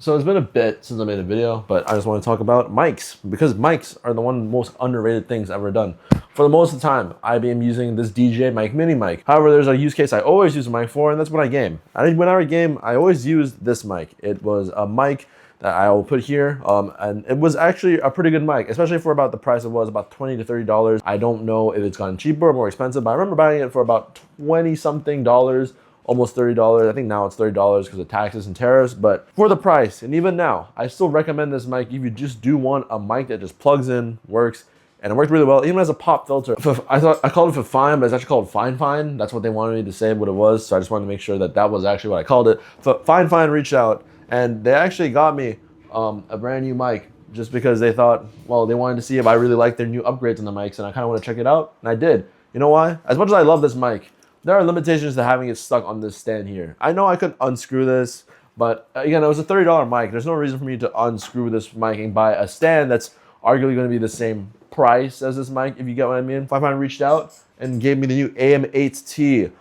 So it's been a bit since I made a video, but I just want to talk about mics because mics are the one most underrated things I've ever done. For the most of the time, I've been using this DJ mic mini mic. However, there's a use case I always use a mic for, and that's when I game. Whenever I game, I always use this mic. It was a mic that I will put here, and it was actually a pretty good mic, especially for about the price it was, about $20 to $30. I don't know if it's gotten cheaper or more expensive, but I remember buying it for about 20 something dollars. Almost $30. I think now it's $30 because of taxes and tariffs, but for the price, and even now, I still recommend this mic if you just do want a mic that just plugs in, works, and it worked really well, even as a pop filter. I called it Fifine, but it's actually called Fine. That's what they wanted me to say what it was, so I just wanted to make sure that that was actually what I called it. Fine reached out, and they actually got me a brand new mic just because they thought, well, they wanted to see if I really liked their new upgrades on the mics, and I kind of want to check it out, and I did. You know why? As much as I love this mic, there are limitations to having it stuck on this stand here. I know I could unscrew this, but again, it was a $30 mic. There's no reason for me to unscrew this mic and buy a stand that's arguably going to be the same price as this mic, if you get what I mean. Fifine reached out and gave me the new AM8T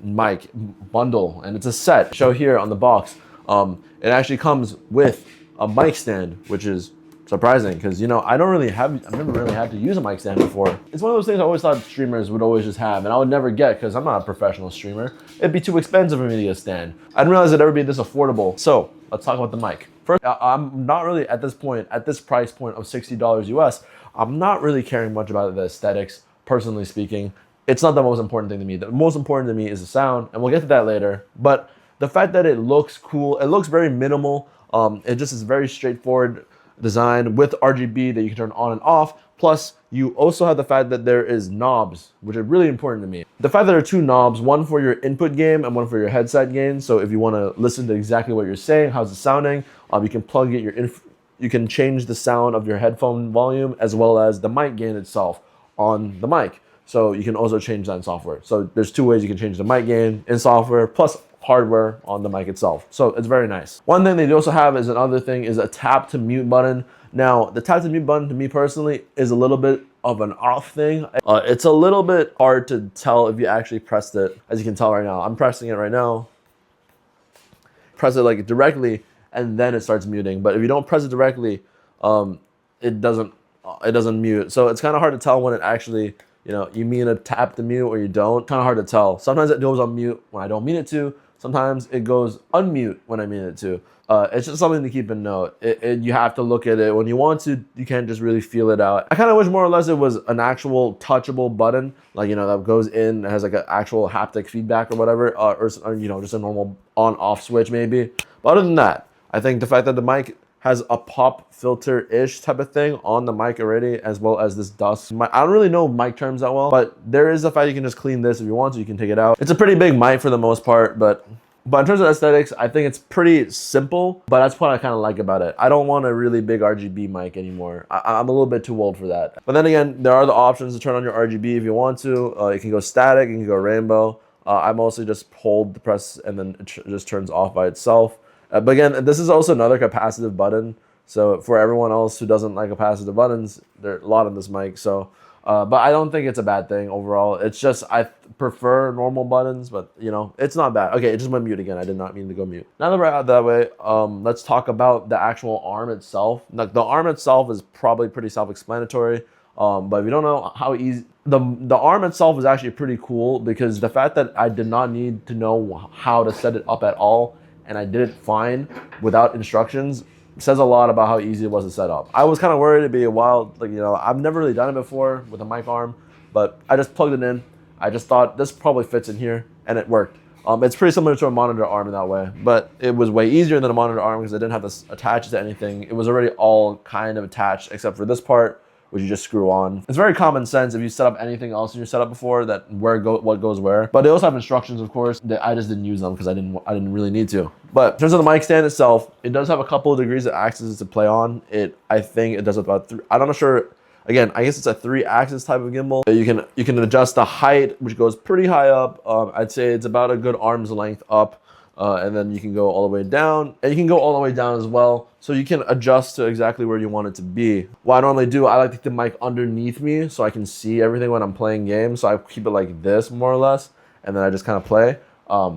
mic bundle, and it's a set. Show here on the box. It actually comes with a mic stand, which is surprising because, you know, I've never really had to use a mic stand before. It's one of those things I always thought streamers would always just have, and I would never get because I'm not a professional streamer. It'd be too expensive for me to get a stand. I didn't realize it'd ever be this affordable. So let's talk about the mic. First, I'm not really at this price point of $60 US, I'm not really caring much about the aesthetics, personally speaking. It's not the most important thing to me. The most important to me is the sound, and we'll get to that later. But the fact that it looks cool, it looks very minimal. It just is very straightforward design with RGB that you can turn on and off. Plus, you also have the fact that there is knobs, which are really important to me. The fact that there are two knobs, one for your input gain and one for your headset gain. So if you want to listen to exactly what you're saying, how's it sounding, you can plug it you can change the sound of your headphone volume as well as the mic gain itself on the mic. So you can also change that in software. So there's two ways you can change the mic gain in software, plus hardware on the mic itself. So it's very nice. One thing they also have is a tap to mute button. Now, the tap to mute button to me personally is a little bit of an off thing. It's a little bit hard to tell if you actually pressed it. As you can tell right now, I'm pressing it right now. Press it like directly and then it starts muting. But if you don't press it directly, it doesn't mute. So it's kind of hard to tell when it actually, you mean a tap to mute or you don't. Kind of hard to tell. Sometimes it goes on mute when I don't mean it to. Sometimes it goes unmute when I mean it to. It's just something to keep in note. You have to look at it when you want to. You can't just really feel it out. I kind of wish more or less it was an actual touchable button, like, that goes in, has like an actual haptic feedback or whatever, or just a normal on-off switch maybe. But other than that, I think the fact that the mic has a pop filter-ish type of thing on the mic already, as well as this dust. I don't really know mic terms that well, but there is the fact you can just clean this if you want to. You can take it out. It's a pretty big mic for the most part, but in terms of aesthetics, I think it's pretty simple, but that's what I kind of like about it. I don't want a really big RGB mic anymore. I'm a little bit too old for that. But then again, there are the options to turn on your RGB if you want to. You can go static, you can go rainbow. I mostly just hold the press and then it just turns off by itself. But again, this is also another capacitive button. So for everyone else who doesn't like capacitive buttons, there are a lot on this mic. So, but I don't think it's a bad thing overall. It's just I prefer normal buttons, but it's not bad. Okay, it just went mute again. I did not mean to go mute. Now that we're out that way, let's talk about the actual arm itself. Like, the arm itself is probably pretty self-explanatory. But if you don't know how easy, the arm itself is actually pretty cool, because the fact that I did not need to know how to set it up at all, and I did it fine without instructions, says a lot about how easy it was to set up. I was kind of worried it'd be a while, I've never really done it before with a mic arm, but I just plugged it in. I just thought this probably fits in here, and it worked. It's pretty similar to a monitor arm in that way, but it was way easier than a monitor arm because I didn't have to attach it to anything. It was already all kind of attached except for this part, which you just screw on. It's very common sense if you set up anything else in your setup before, that what goes where. But they also have instructions, of course, that I just didn't use them because I didn't really need to. But in terms of the mic stand itself, it does have a couple of degrees of axes to play on. I think it does about three. I'm not sure. Again, I guess it's a 3-axis type of gimbal. You can adjust the height, which goes pretty high up. I'd say it's about a good arm's length up. And then you can go all the way down, and you can go all the way down as well. So you can adjust to exactly where you want it to be. What I normally do, I like to keep the mic underneath me so I can see everything when I'm playing games. So I keep it like this, more or less, and then I just kind of play.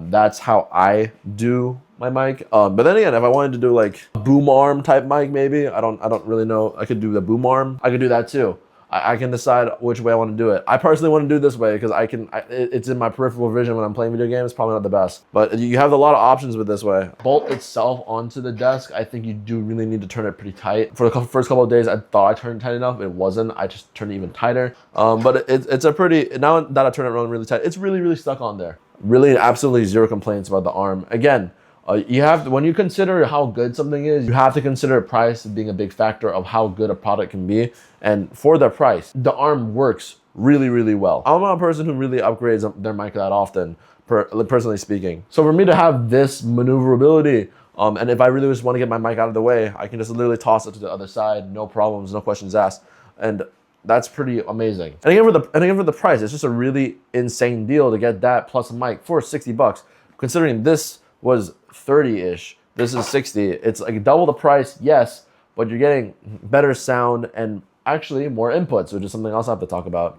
That's how I do my mic. But then again, if I wanted to do like a boom arm type mic, maybe I don't really know. I could do the boom arm. I could do that too. I can decide which way I want to do it. I personally want to do it this way because it's in my peripheral vision when I'm playing video games. Probably not the best, but you have a lot of options with this way. Bolt itself onto the desk, I think you do really need to turn it pretty tight. For the first couple of days, I thought I turned it tight enough. It wasn't. I just turned it even tighter. But it's a pretty, now that I turn it really tight, it's really stuck on there. Really absolutely zero complaints about the arm. Again, you have to, when you consider how good something is, you have to consider price being a big factor of how good a product can be. And for the price, the arm works really well. I'm not a person who really upgrades their mic that often, personally speaking. So for me to have this maneuverability, and if I really just want to get my mic out of the way, I can just literally toss it to the other side, no problems, no questions asked. And that's pretty amazing. And again, for the price, it's just a really insane deal to get that plus a mic for 60 bucks. Considering this was 30-ish, this is 60. It's like double the price, yes, but you're getting better sound and actually more inputs, which is something else I have to talk about.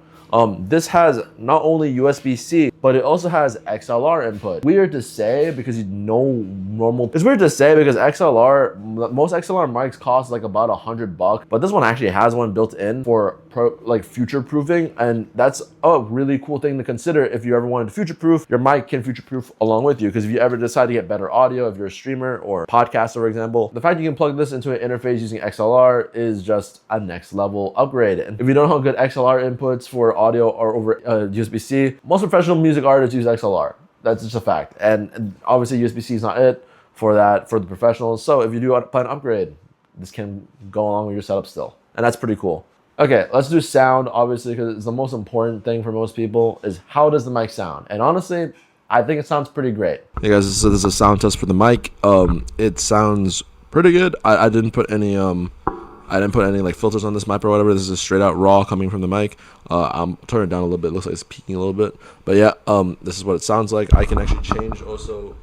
This has not only USB-C, but it also has XLR input. Weird to say because it's weird to say because most XLR mics cost like about $100, but this one actually has one built in for like future proofing, and that's a really cool thing to consider if you ever wanted to future proof. Your mic can future proof along with you, because if you ever decide to get better audio, if you're a streamer or podcaster, for example, the fact you can plug this into an interface using XLR is just a next level upgrade. And if you don't know how good XLR inputs for audio are over USB-C, most professional music artists use XLR. That's just a fact. And obviously USB-C is not it for that, for the professionals. So if you do plan to upgrade, this can go along with your setup still. And that's pretty cool. Okay, let's do sound, obviously, because it's the most important thing for most people is how does the mic sound? And honestly, I think it sounds pretty great. Hey guys, so this is a sound test for the mic. It sounds pretty good. I didn't put any like filters on this mic or whatever. This is straight out raw coming from the mic. I'm turning it down a little bit. It looks like it's peaking a little bit. But yeah, this is what it sounds like. I can actually change also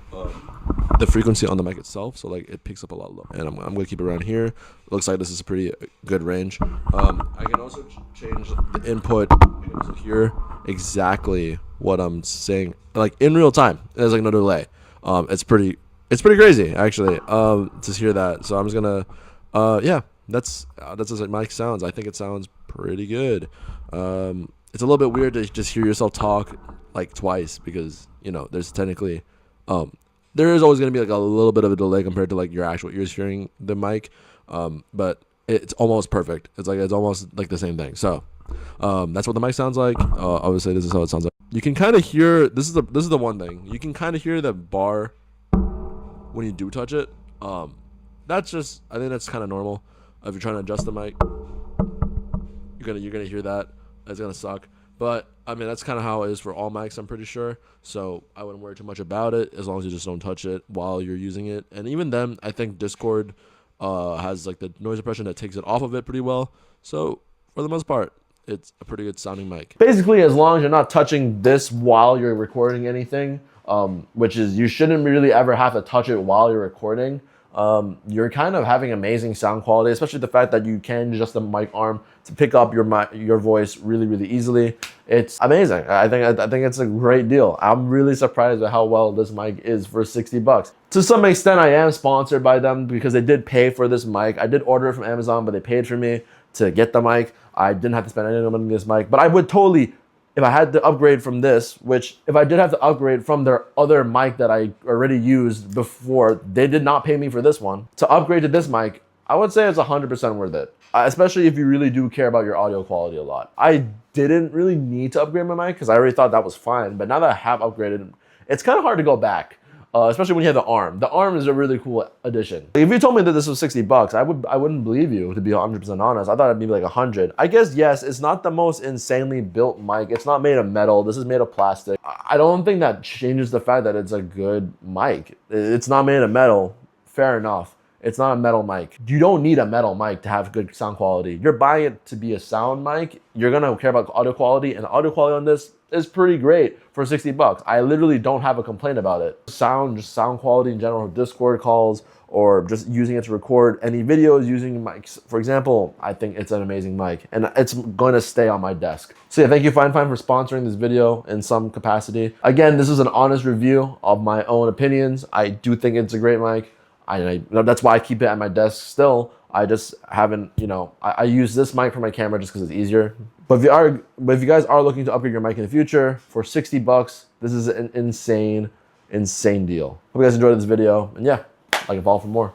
the frequency on the mic itself, so like it picks up a lot lower. And I'm gonna keep it around here. Looks like this is a pretty good range. I can also change the input. You can also hear exactly what I'm saying, like in real time. There's like no delay. It's pretty crazy actually to hear that. So I'm just gonna yeah. That's just like mic sounds. I think it sounds pretty good. It's a little bit weird to just hear yourself talk like twice because, you know, there's technically there is always going to be like a little bit of a delay compared to like your actual ears hearing the mic, but it's almost perfect. It's almost like the same thing. So that's what the mic sounds like. Obviously this is how it sounds like. You can kind of hear, this is the one thing, you can kind of hear the bar when you do touch it. That's just, I think that's kind of normal. If you're trying to adjust the mic, you're gonna hear that. It's gonna suck. But I mean, that's kind of how it is for all mics, I'm pretty sure. So I wouldn't worry too much about it as long as you just don't touch it while you're using it. And even then, I think Discord has like the noise suppression that takes it off of it pretty well. So for the most part, it's a pretty good sounding mic. Basically, as long as you're not touching this while you're recording anything, which is you shouldn't really ever have to touch it while you're recording. You're kind of having amazing sound quality, especially the fact that you can adjust the mic arm to pick up your voice really easily. It's amazing. I think it's a great deal. I'm really surprised at how well this mic is for 60 bucks. To some extent, I am sponsored by them because they did pay for this mic. I did order it from Amazon, but they paid for me to get the mic. I didn't have to spend any money on this mic, but I would totally, if I had to upgrade from this, which if I did have to upgrade from their other mic that I already used before, they did not pay me for this one. To upgrade to this mic, I would say it's 100% worth it. Especially if you really do care about your audio quality a lot. I didn't really need to upgrade my mic because I already thought that was fine. But now that I have upgraded, it's kind of hard to go back. Especially when you have the arm. The arm is a really cool addition. If you told me that this was 60 bucks, I wouldn't believe you, to be 100% honest. I thought it'd be like 100. I guess, yes, it's not the most insanely built mic. It's not made of metal. This is made of plastic. I don't think that changes the fact that it's a good mic. It's not made of metal. Fair enough. It's not a metal mic. You don't need a metal mic to have good sound quality. You're buying it to be a sound mic. You're gonna care about audio quality, and the audio quality on this is pretty great for 60 bucks. I literally don't have a complaint about it. Just sound quality in general, Discord calls, or just using it to record any videos using mics. For example, I think it's an amazing mic, and it's going to stay on my desk. So yeah, thank you Fifine for sponsoring this video in some capacity. Again, this is an honest review of my own opinions. I do think it's a great mic. That's why I keep it at my desk still. I just haven't, I use this mic for my camera just because it's easier. But if you guys are looking to upgrade your mic in the future for 60 bucks, this is an insane deal. Hope you guys enjoyed this video, and yeah, like and follow for more.